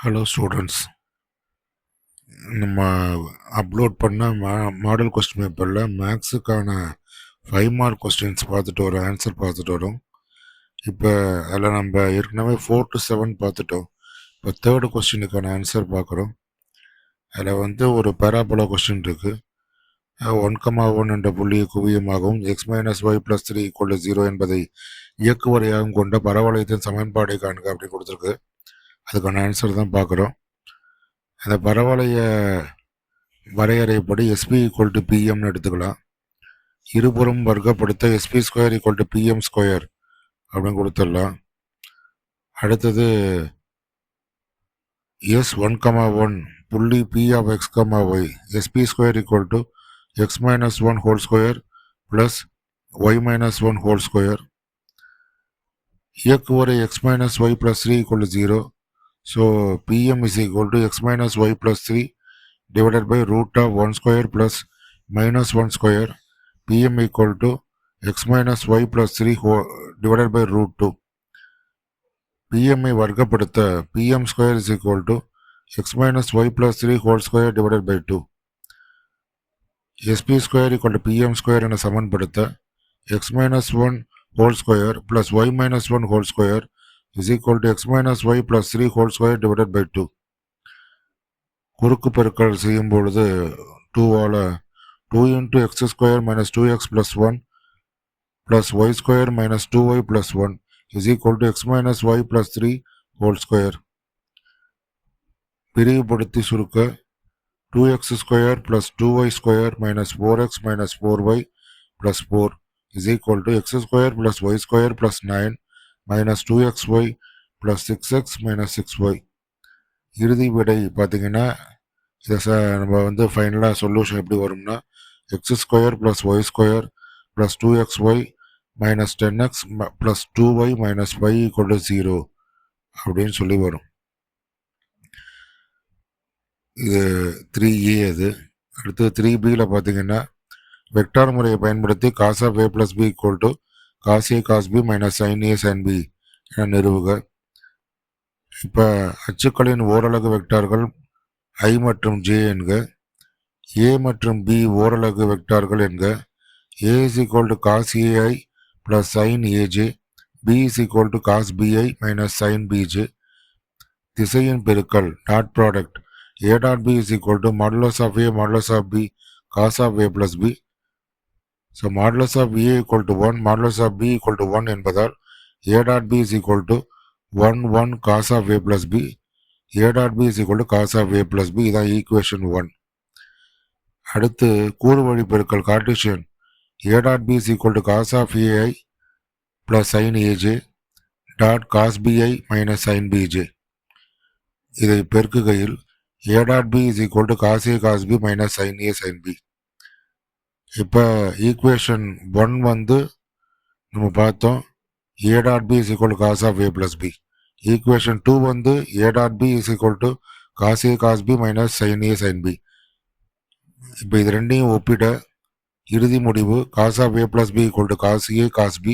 Hello students, நம்ம upload பண்ண model question பேப்பரில் மேக்ஸுக்கான 5 மார்க் கொஸ்டின்ஸ் பார்த்துட்டு வரோம், ஆன்சர் பார்த்துட்டு வரோம். இப்போ அதில் நம்ம ஏற்கனவே 4 to 7 பார்த்துட்டோம். இப்போ தேர்டு கொஸ்டினுக்கான ஆன்சர் பார்க்குறோம். அதில் ஒரு பேராபோலா கொஸ்டின் இருக்குது. 1,1 என்ற புள்ளியை குவியமாகவும் x-y+3 = 0 என்பதை இயக்குவரையாகவும் கொண்ட பரவளையத்தின் சமன்பாடை காண்க அப்படின்னு கொடுத்துருக்கு. அதுக்கான ஆன்சர் தான் பார்க்குறோம். அந்த பரவளைய வரையறைப்படி SP = PMனு எடுத்துக்கலாம். இருபுறம் வர்க்கப்படுத்த SP² = PM² அப்படின்னு கொடுத்துடலாம். அடுத்தது S1,1 புள்ளி P(x), SP² = x-1² plus y-1² இயக்குவரை x-y+3 = 0. So PM is equal to x-y+3 divided by √(1² plus -1²). PM equal to x-y+3 divided by √2. PM I வர்க்கப்படுத்த PM² is equal to x-y+3² divided by 2. SP² = PM² என சமன்படுத்த x-1² plus y-1² is equal to x-y+3² divided by 2. குறுக்கு பெருக்கல் செய்யும் பொழுது 2ஆல் 2 × x² - 2x + 1 plus y² - 2y + 1 is equal to x-y+3². பிரிவுபடுத்தி சுருக்க 2x² plus 2y² minus 4x minus 4y plus 4 is equal to x² plus y² plus 9 minus 2xy plus 6x minus 6y. இறுதி விடை பார்த்தீங்கன்னா இதை நம்ம ஃபைனலாக சொல்யூஷன் எப்படி வரும்னா x² plus y² plus 2xy minus 10x plus 2y minus 5 = 0 அப்படின்னு சொல்லி வரும். இது 3A. அது அடுத்து 3Bயில் பார்த்தீங்கன்னா வெக்டார் முறையை பயன்படுத்தி cos of A plus B equal to cos A cos B minus sin A sin B என நிறுவுக. இப்போ அச்சுக்களின் ஓரலகு வெக்டார்கள் I மற்றும் J என்க. A மற்றும் B ஓரலகு வெக்டார்கள் என்க. A is equal to cos AI plus sin AJ, B is equal to cos BI minus sin BJ. திசையின் பெருக்கல் dot product A dot B is equal to modulus of A modulus of B cos of A plus B. So modulus of A equal to 1, modulus of B equal to 1 என்பதால் A dot B is equal to 1 cos of A plus B. A dot B is equal to cos of A plus B. இதான் equation 1. அடுத்து கூறு வழி பெருக்கல் Cartesian A dot B is equal to cos of AI plus sin AJ dot cos BI minus sin BJ. இதை பெருக்குகையில் A dot B is equal to cos A cos B minus sin A sin B. இப்போ equation 1 நம்ம பார்த்தோம் A dot B is equal to cos of A plus B. Equation 2 A dot B is equal to cos A cos B minus sin A sin B. இப்போ இது ரெண்டையும் ஒப்பிட இறுதி முடிவு cos of A plus B equal to cos A cos B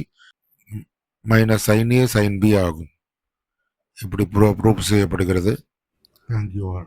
minus sin A sin B ஆகும். இப்படி proof செய்யப்படுகிறது. Thank you all.